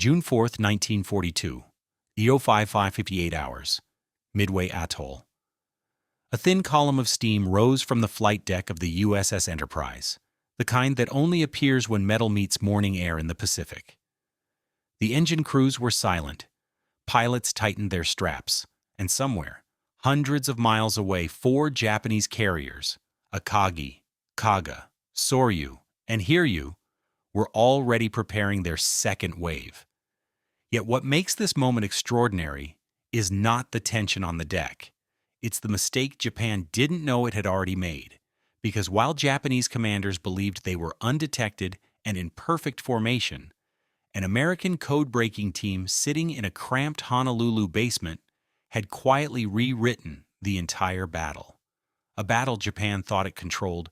June 4th, 1942. EO 5:58 hours. Midway Atoll. A thin column of steam rose from the flight deck of the USS Enterprise, the kind that only appears when metal meets morning air in the Pacific. The engine crews were silent. Pilots tightened their straps, and somewhere, hundreds of miles away, 4 Japanese carriers, Akagi, Kaga, Soryu, and Hiryu, were already preparing their second wave. Yet what makes this moment extraordinary is not the tension on the deck. It's the mistake Japan didn't know it had already made, because while Japanese commanders believed they were undetected and in perfect formation, an American code-breaking team sitting in a cramped Honolulu basement had quietly rewritten the entire battle. A battle Japan thought it controlled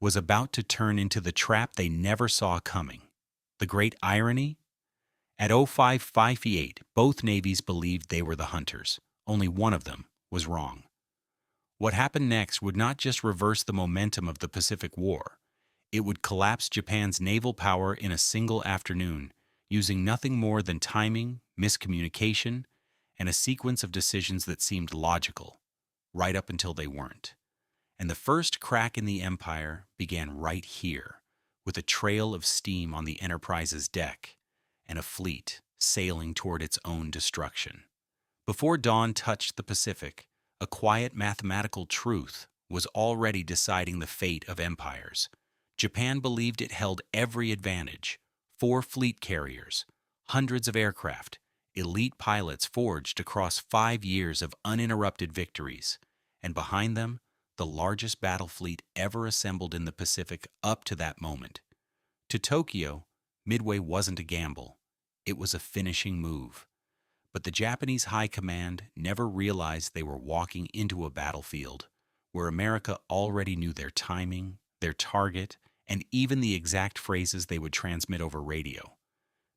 was about to turn into the trap they never saw coming. The great irony? At 05:58, both navies believed they were the hunters. Only one of them was wrong. What happened next would not just reverse the momentum of the Pacific War. It would collapse Japan's naval power in a single afternoon, using nothing more than timing, miscommunication, and a sequence of decisions that seemed logical, right up until they weren't. And the first crack in the empire began right here, with a trail of steam on the Enterprise's deck and a fleet sailing toward its own destruction. Before dawn touched the Pacific, a quiet mathematical truth was already deciding the fate of empires. Japan believed it held every advantage: 4 fleet carriers, hundreds of aircraft, elite pilots forged across 5 years of uninterrupted victories, and behind them, the largest battle fleet ever assembled in the Pacific up to that moment. To Tokyo, Midway wasn't a gamble. It was a finishing move. But the Japanese high command never realized they were walking into a battlefield where America already knew their timing, their target, and even the exact phrases they would transmit over radio.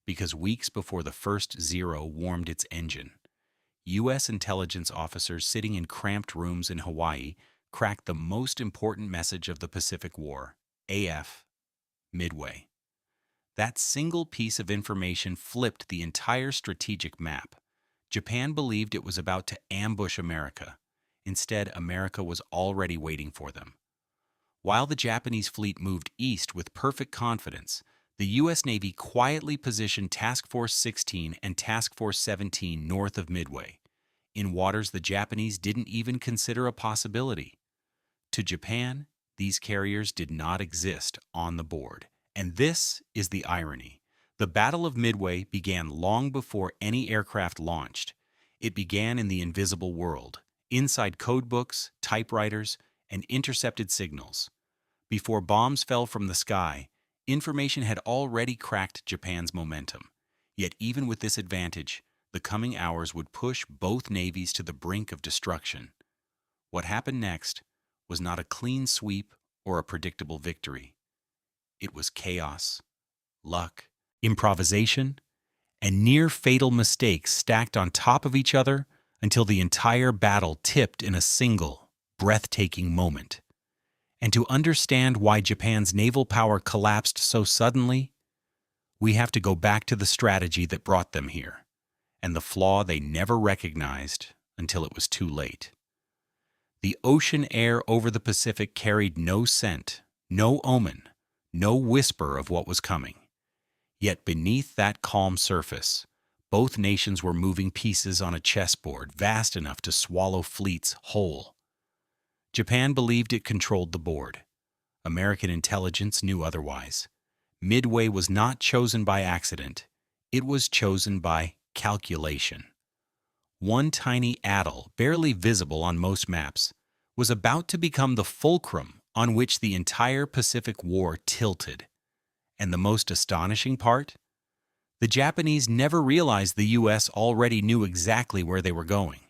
Because weeks before the first Zero warmed its engine, U.S. intelligence officers sitting in cramped rooms in Hawaii cracked the most important message of the Pacific War: AF, Midway. That single piece of information flipped the entire strategic map. Japan believed it was about to ambush America. Instead, America was already waiting for them. While the Japanese fleet moved east with perfect confidence, the U.S. Navy quietly positioned Task Force 16 and Task Force 17 north of Midway, in waters the Japanese didn't even consider a possibility. To Japan, these carriers did not exist on the board. And this is the irony. The Battle of Midway began long before any aircraft launched. It began in the invisible world, inside codebooks, typewriters, and intercepted signals. Before bombs fell from the sky, information had already cracked Japan's momentum. Yet even with this advantage, the coming hours would push both navies to the brink of destruction. What happened next was not a clean sweep or a predictable victory. It was chaos, luck, improvisation, and near-fatal mistakes stacked on top of each other until the entire battle tipped in a single, breathtaking moment. And to understand why Japan's naval power collapsed so suddenly, we have to go back to the strategy that brought them here, and the flaw they never recognized until it was too late. The ocean air over the Pacific carried no scent, no omen, no whisper of what was coming. Yet beneath that calm surface, both nations were moving pieces on a chessboard vast enough to swallow fleets whole. Japan believed it controlled the board. American intelligence knew otherwise. Midway was not chosen by accident. It was chosen by calculation. One tiny atoll, barely visible on most maps, was about to become the fulcrum on which the entire Pacific War tilted. And the most astonishing part? The Japanese never realized the U.S. already knew exactly where they were going.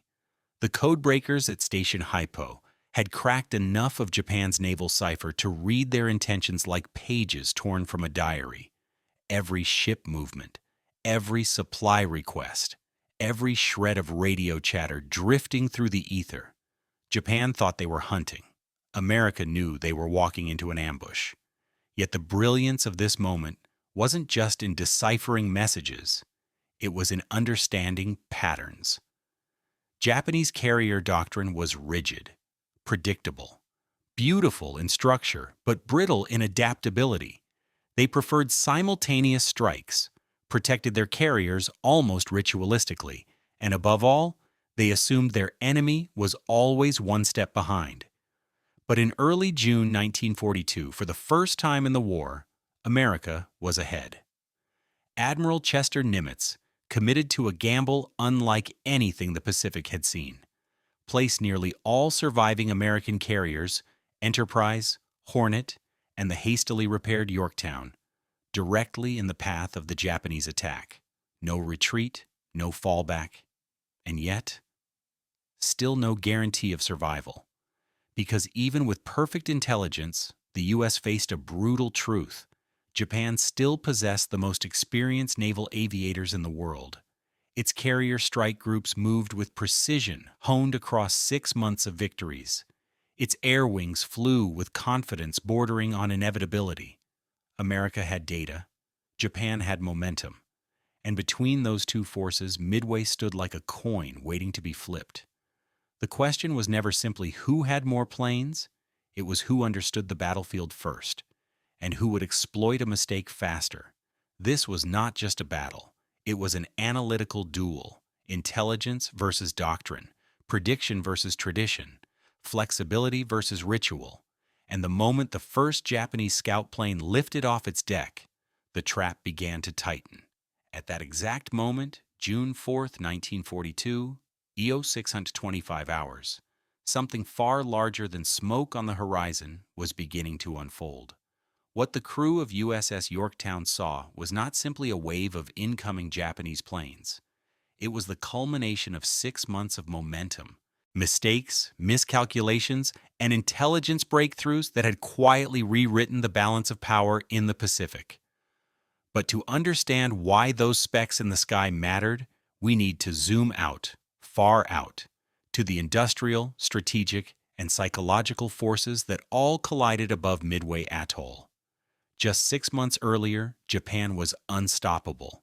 The codebreakers at Station Haipo had cracked enough of Japan's naval cipher to read their intentions like pages torn from a diary. Every ship movement, every supply request, every shred of radio chatter drifting through the ether. Japan thought they were hunting. America knew they were walking into an ambush. Yet the brilliance of this moment wasn't just in deciphering messages, it was in understanding patterns. Japanese carrier doctrine was rigid, predictable, beautiful in structure, but brittle in adaptability. They preferred simultaneous strikes, protected their carriers almost ritualistically, and above all, they assumed their enemy was always one step behind. But in early June 1942, for the first time in the war, America was ahead. Admiral Chester Nimitz committed to a gamble unlike anything the Pacific had seen. Placed nearly all surviving American carriers, Enterprise, Hornet, and the hastily repaired Yorktown, directly in the path of the Japanese attack. No retreat, no fallback, and yet, still no guarantee of survival. Because even with perfect intelligence, the U.S. faced a brutal truth. Japan still possessed the most experienced naval aviators in the world. Its carrier strike groups moved with precision, honed across 6 months of victories. Its air wings flew with confidence bordering on inevitability. America had data. Japan had momentum. And between those two forces, Midway stood like a coin waiting to be flipped. The question was never simply who had more planes, it was who understood the battlefield first, and who would exploit a mistake faster. This was not just a battle. It was an analytical duel, intelligence versus doctrine, prediction versus tradition, flexibility versus ritual. And the moment the first Japanese scout plane lifted off its deck, the trap began to tighten. At that exact moment, June 4th, 1942, EO 625 hours, something far larger than smoke on the horizon was beginning to unfold. What the crew of USS Yorktown saw was not simply a wave of incoming Japanese planes. It was the culmination of 6 months of momentum, mistakes, miscalculations, and intelligence breakthroughs that had quietly rewritten the balance of power in the Pacific. But to understand why those specks in the sky mattered, we need to zoom out, far out, to the industrial, strategic, and psychological forces that all collided above Midway Atoll. Just 6 months earlier, Japan was unstoppable.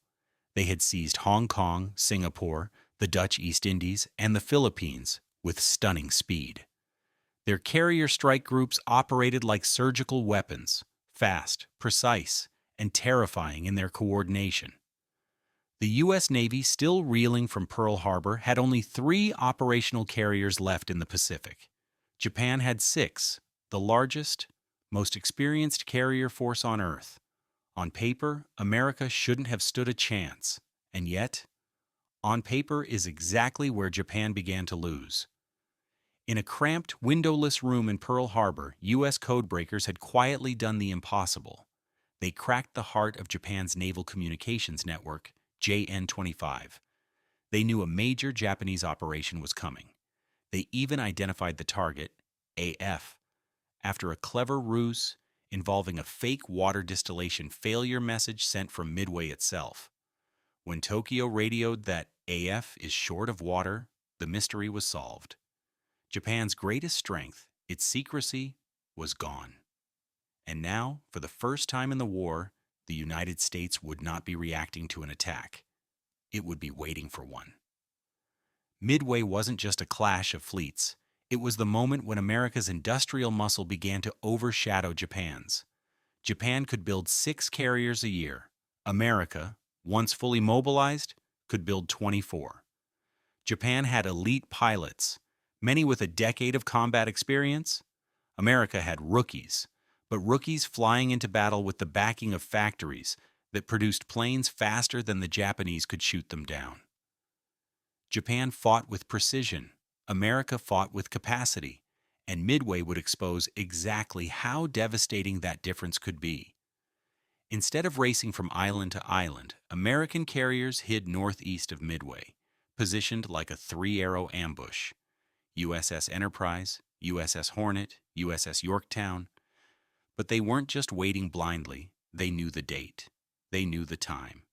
They had seized Hong Kong, Singapore, the Dutch East Indies, and the Philippines with stunning speed. Their carrier strike groups operated like surgical weapons, fast, precise, and terrifying in their coordination. The U.S. Navy, still reeling from Pearl Harbor, had only 3 operational carriers left in the Pacific. Japan had 6, the largest, most experienced carrier force on Earth. On paper, America shouldn't have stood a chance. And yet, on paper is exactly where Japan began to lose. In a cramped, windowless room in Pearl Harbor, U.S. codebreakers had quietly done the impossible. They cracked the heart of Japan's naval communications network, JN-25. They knew a major Japanese operation was coming. They even identified the target, AF, after a clever ruse involving a fake water distillation failure message sent from Midway itself. When Tokyo radioed that AF is short of water, the mystery was solved. Japan's greatest strength, its secrecy, was gone. And now, for the first time in the war, the United States would not be reacting to an attack. It would be waiting for one. Midway wasn't just a clash of fleets. It was the moment when America's industrial muscle began to overshadow Japan's. Japan could build 6 carriers a year. America, once fully mobilized, could build 24. Japan had elite pilots, many with a decade of combat experience. America had rookies, but rookies flying into battle with the backing of factories that produced planes faster than the Japanese could shoot them down. Japan fought with precision, America fought with capacity, and Midway would expose exactly how devastating that difference could be. Instead of racing from island to island, American carriers hid northeast of Midway, positioned like a 3-arrow ambush. USS Enterprise, USS Hornet, USS Yorktown. But they weren't just waiting blindly. They knew the date. They knew the time.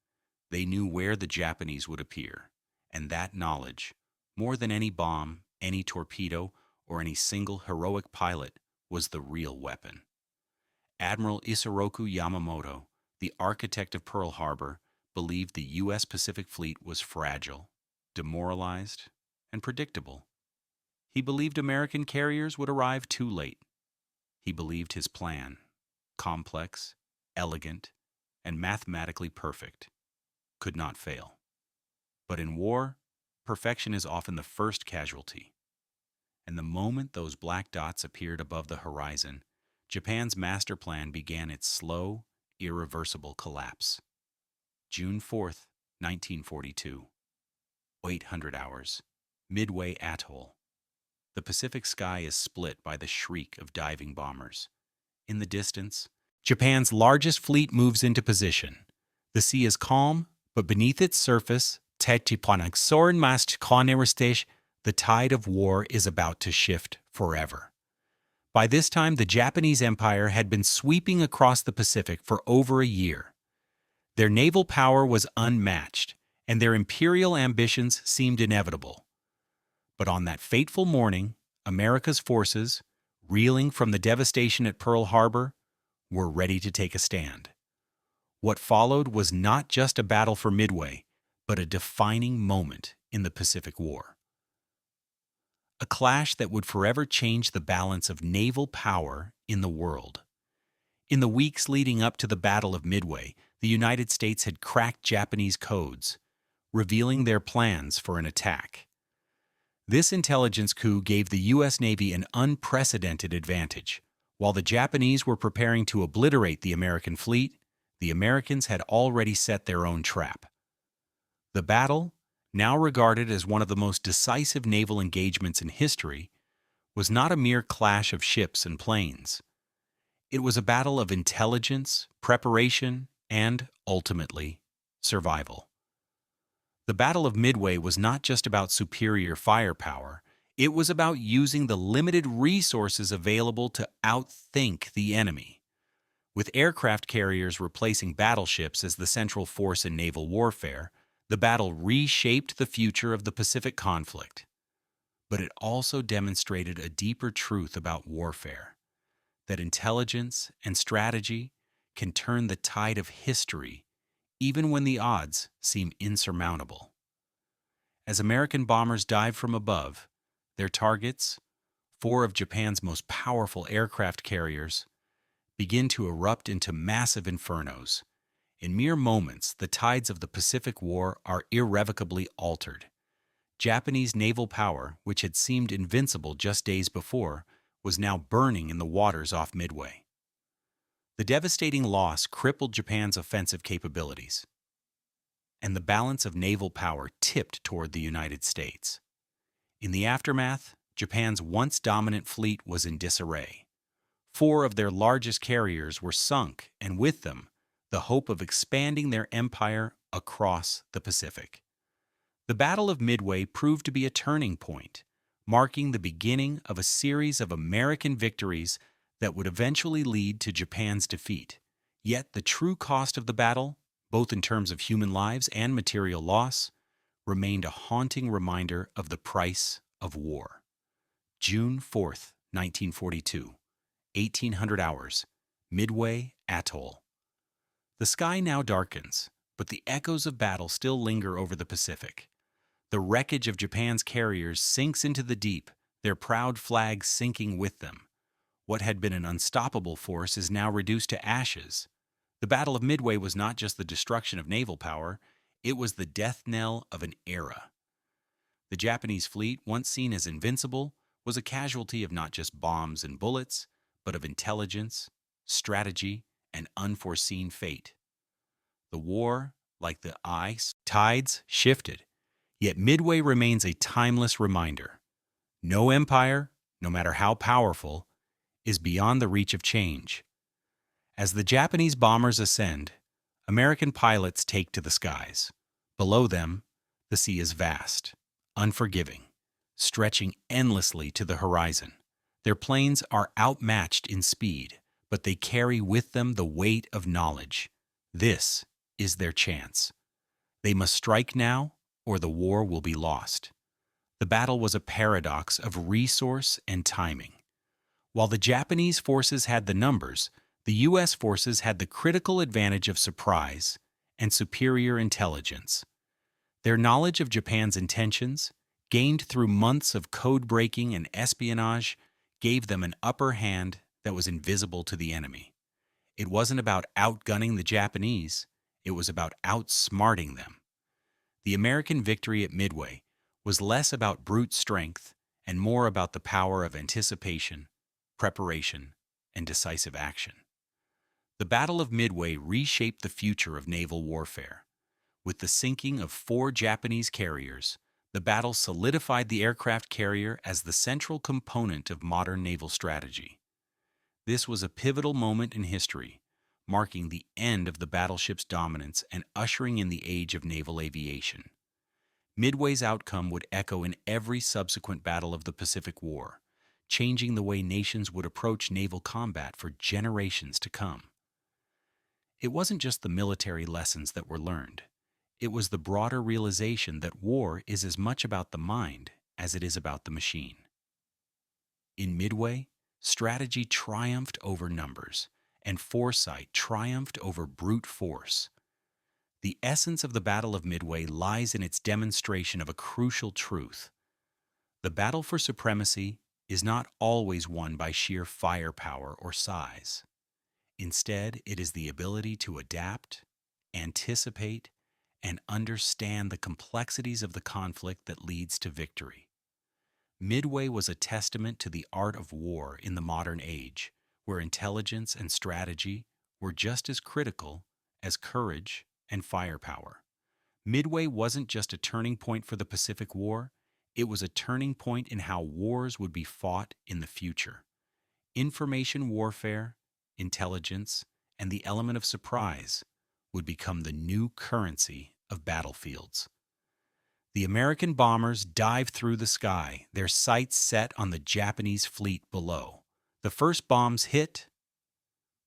They knew where the Japanese would appear. And that knowledge, more than any bomb, any torpedo, or any single heroic pilot, was the real weapon. Admiral Isoroku Yamamoto, the architect of Pearl Harbor, believed the U.S. Pacific Fleet was fragile, demoralized, and predictable. He believed American carriers would arrive too late. He believed his plan, complex, elegant, and mathematically perfect, could not fail. But in war, perfection is often the first casualty. And the moment those black dots appeared above the horizon, Japan's master plan began its slow, irreversible collapse. June 4th, 1942. 800 hours. Midway Atoll. The Pacific sky is split by the shriek of diving bombers. In the distance, Japan's largest fleet moves into position. The sea is calm, but beneath its surface, the tide of war is about to shift forever. By this time, the Japanese Empire had been sweeping across the Pacific for over a year. Their naval power was unmatched, and their imperial ambitions seemed inevitable. But on that fateful morning, America's forces, reeling from the devastation at Pearl Harbor, were ready to take a stand. What followed was not just a battle for Midway, but a defining moment in the Pacific War. A clash that would forever change the balance of naval power in the world. In the weeks leading up to the Battle of Midway, the United States had cracked Japanese codes, revealing their plans for an attack. This intelligence coup gave the U.S. Navy an unprecedented advantage. While the Japanese were preparing to obliterate the American fleet, the Americans had already set their own trap. The battle, now regarded as one of the most decisive naval engagements in history, was not a mere clash of ships and planes. It was a battle of intelligence, preparation, and, ultimately, survival. The Battle of Midway was not just about superior firepower, it was about using the limited resources available to outthink the enemy. With aircraft carriers replacing battleships as the central force in naval warfare, the battle reshaped the future of the Pacific conflict. But it also demonstrated a deeper truth about warfare, that intelligence and strategy can turn the tide of history even when the odds seem insurmountable. As American bombers dive from above, their targets, 4 of Japan's most powerful aircraft carriers, begin to erupt into massive infernos. In mere moments, the tides of the Pacific War are irrevocably altered. Japanese naval power, which had seemed invincible just days before, was now burning in the waters off Midway. The devastating loss crippled Japan's offensive capabilities, and the balance of naval power tipped toward the United States. In the aftermath, Japan's once dominant fleet was in disarray. 4 of their largest carriers were sunk, and with them, the hope of expanding their empire across the Pacific. The Battle of Midway proved to be a turning point, marking the beginning of a series of American victories that would eventually lead to Japan's defeat. Yet the true cost of the battle, both in terms of human lives and material loss, remained a haunting reminder of the price of war. June 4th, 1942, 1800 hours, Midway Atoll. The sky now darkens, but the echoes of battle still linger over the Pacific. The wreckage of Japan's carriers sinks into the deep, their proud flags sinking with them. What had been an unstoppable force is now reduced to ashes. The Battle of Midway was not just the destruction of naval power, it was the death knell of an era. The Japanese fleet, once seen as invincible, was a casualty of not just bombs and bullets, but of intelligence, strategy, and unforeseen fate. The war, like the ice, tides shifted, yet Midway remains a timeless reminder. No empire, no matter how powerful, is beyond the reach of change. As the Japanese bombers ascend, American pilots take to the skies. Below them, the sea is vast, unforgiving, stretching endlessly to the horizon. Their planes are outmatched in speed, but they carry with them the weight of knowledge. This is their chance. They must strike now, or the war will be lost. The battle was a paradox of resource and timing. While the Japanese forces had the numbers, The U.S. forces had the critical advantage of surprise and superior intelligence. Their knowledge of Japan's intentions, gained through months of code-breaking and espionage, gave them an upper hand that was invisible to the enemy. It wasn't about outgunning the Japanese, it was about outsmarting them. The American victory at Midway was less about brute strength and more about the power of anticipation, preparation, and decisive action. The Battle of Midway reshaped the future of naval warfare. With the sinking of 4 Japanese carriers, the battle solidified the aircraft carrier as the central component of modern naval strategy. This was a pivotal moment in history, marking the end of the battleship's dominance and ushering in the age of naval aviation. Midway's outcome would echo in every subsequent battle of the Pacific War, changing the way nations would approach naval combat for generations to come. It wasn't just the military lessons that were learned. It was the broader realization that war is as much about the mind as it is about the machine. In Midway, strategy triumphed over numbers, and foresight triumphed over brute force. The essence of the Battle of Midway lies in its demonstration of a crucial truth. The battle for supremacy is not always won by sheer firepower or size. Instead, it is the ability to adapt, anticipate, and understand the complexities of the conflict that leads to victory. Midway was a testament to the art of war in the modern age, where intelligence and strategy were just as critical as courage and firepower. Midway wasn't just a turning point for the Pacific War, it was a turning point in how wars would be fought in the future. Information warfare, intelligence, and the element of surprise would become the new currency of battlefields. The American bombers dive through the sky, their sights set on the Japanese fleet below. The first bombs hit,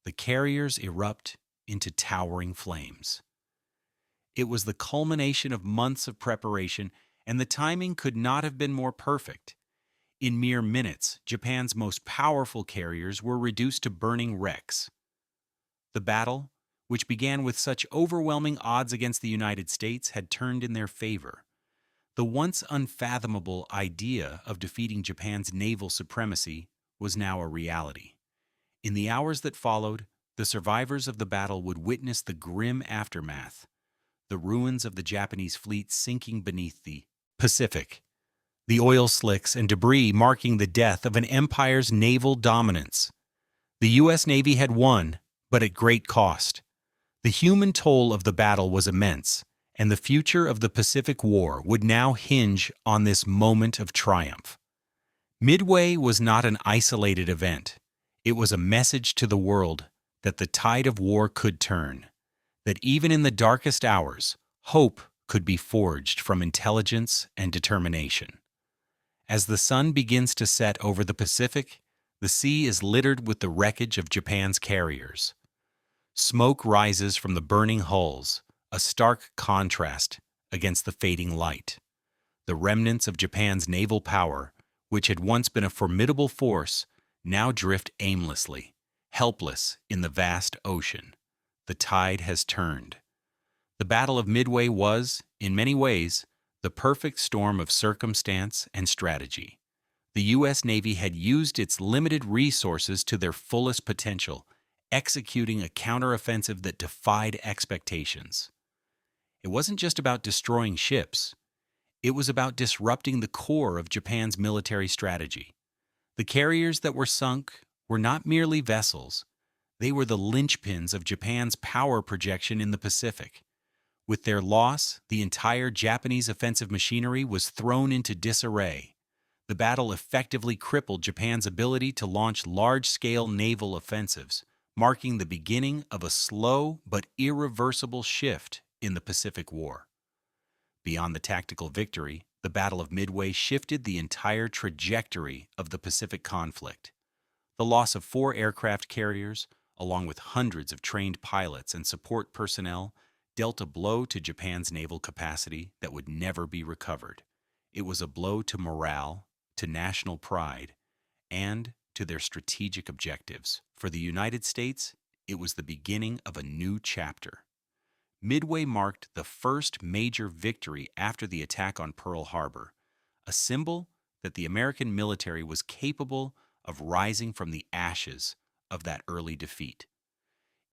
the carriers erupt into towering flames. It was the culmination of months of preparation, and the timing could not have been more perfect. In mere minutes, Japan's most powerful carriers were reduced to burning wrecks. The battle, which began with such overwhelming odds against the United States, had turned in their favor. The once unfathomable idea of defeating Japan's naval supremacy was now a reality. In the hours that followed, the survivors of the battle would witness the grim aftermath, the ruins of the Japanese fleet sinking beneath the Pacific, the oil slicks and debris marking the death of an empire's naval dominance. The U.S. Navy had won, but at great cost. The human toll of the battle was immense, and the future of the Pacific War would now hinge on this moment of triumph. Midway was not an isolated event. It was a message to the world that the tide of war could turn, that even in the darkest hours, hope could be forged from intelligence and determination. As the sun begins to set over the Pacific, the sea is littered with the wreckage of Japan's carriers. Smoke rises from the burning hulls, a stark contrast against the fading light. The remnants of Japan's naval power, which had once been a formidable force, now drift aimlessly, helpless in the vast ocean. The tide has turned. The Battle of Midway was, in many ways, the perfect storm of circumstance and strategy. The U.S. Navy had used its limited resources to their fullest potential, executing a counteroffensive that defied expectations. It wasn't just about destroying ships. It was about disrupting the core of Japan's military strategy. The carriers that were sunk were not merely vessels. They were the linchpins of Japan's power projection in the Pacific. With their loss, the entire Japanese offensive machinery was thrown into disarray. The battle effectively crippled Japan's ability to launch large-scale naval offensives, marking the beginning of a slow but irreversible shift in the Pacific War. Beyond the tactical victory, the Battle of Midway shifted the entire trajectory of the Pacific conflict. The loss of 4 aircraft carriers, along with hundreds of trained pilots and support personnel, dealt a blow to Japan's naval capacity that would never be recovered. It was a blow to morale, to national pride, and to their strategic objectives. For the United States, it was the beginning of a new chapter. Midway marked the first major victory after the attack on Pearl Harbor, a symbol that the American military was capable of rising from the ashes of that early defeat.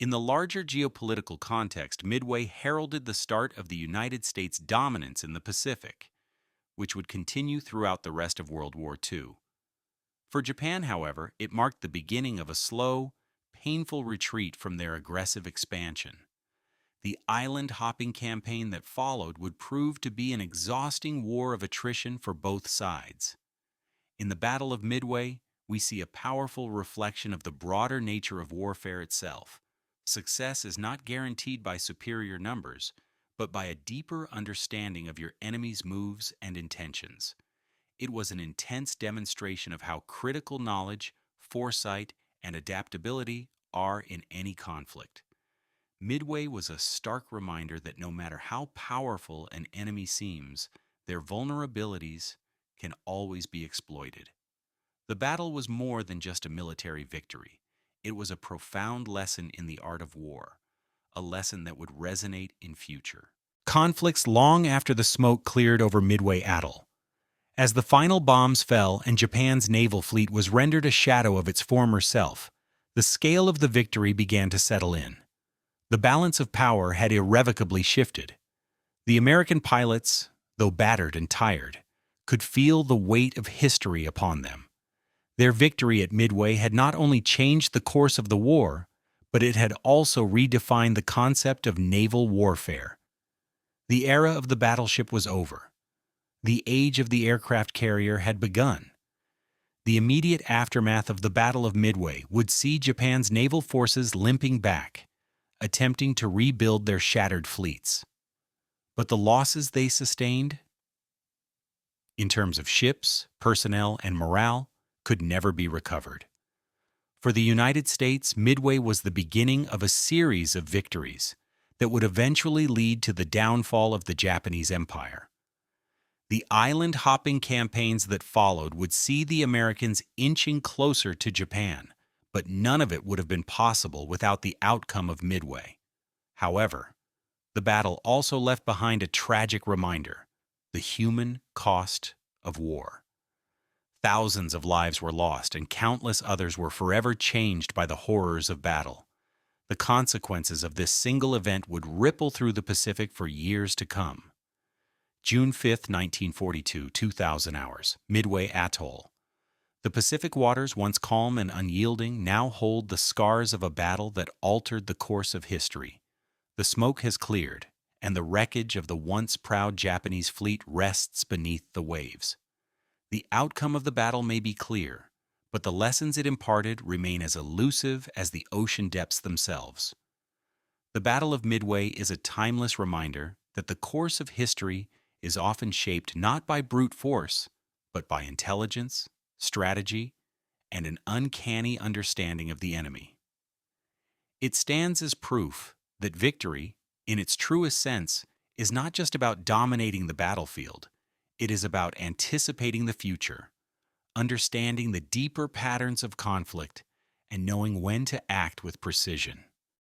In the larger geopolitical context, Midway heralded the start of the United States' dominance in the Pacific, which would continue throughout the rest of World War II. For Japan, however, it marked the beginning of a slow, painful retreat from their aggressive expansion. The island-hopping campaign that followed would prove to be an exhausting war of attrition for both sides. In the Battle of Midway, we see a powerful reflection of the broader nature of warfare itself. Success is not guaranteed by superior numbers, but by a deeper understanding of your enemy's moves and intentions. It was an intense demonstration of how critical knowledge, foresight, and adaptability are in any conflict. Midway was a stark reminder that no matter how powerful an enemy seems, their vulnerabilities can always be exploited. The battle was more than just a military victory. It was a profound lesson in the art of war, a lesson that would resonate in future conflicts long after the smoke cleared over Midway Atoll. As the final bombs fell and Japan's naval fleet was rendered a shadow of its former self, the scale of the victory began to settle in. The balance of power had irrevocably shifted. The American pilots, though battered and tired, could feel the weight of history upon them. Their victory at Midway had not only changed the course of the war, but it had also redefined the concept of naval warfare. The era of the battleship was over. The age of the aircraft carrier had begun. The immediate aftermath of the Battle of Midway would see Japan's naval forces limping back, attempting to rebuild their shattered fleets. But the losses they sustained, in terms of ships, personnel, and morale, could never be recovered. For the United States, Midway was the beginning of a series of victories that would eventually lead to the downfall of the Japanese Empire. The island-hopping campaigns that followed would see the Americans inching closer to Japan, but none of it would have been possible without the outcome of Midway. However, the battle also left behind a tragic reminder: the human cost of war. Thousands of lives were lost, and countless others were forever changed by the horrors of battle. The consequences of this single event would ripple through the Pacific for years to come. June 5, 1942, 2000 hours, Midway Atoll. The Pacific waters, once calm and unyielding, now hold the scars of a battle that altered the course of history. The smoke has cleared, and the wreckage of the once proud Japanese fleet rests beneath the waves. The outcome of the battle may be clear, but the lessons it imparted remain as elusive as the ocean depths themselves. The Battle of Midway is a timeless reminder that the course of history is often shaped not by brute force, but by intelligence, strategy, and an uncanny understanding of the enemy. It stands as proof that victory, in its truest sense, is not just about dominating the battlefield. It is about anticipating the future, understanding the deeper patterns of conflict, and knowing when to act with precision.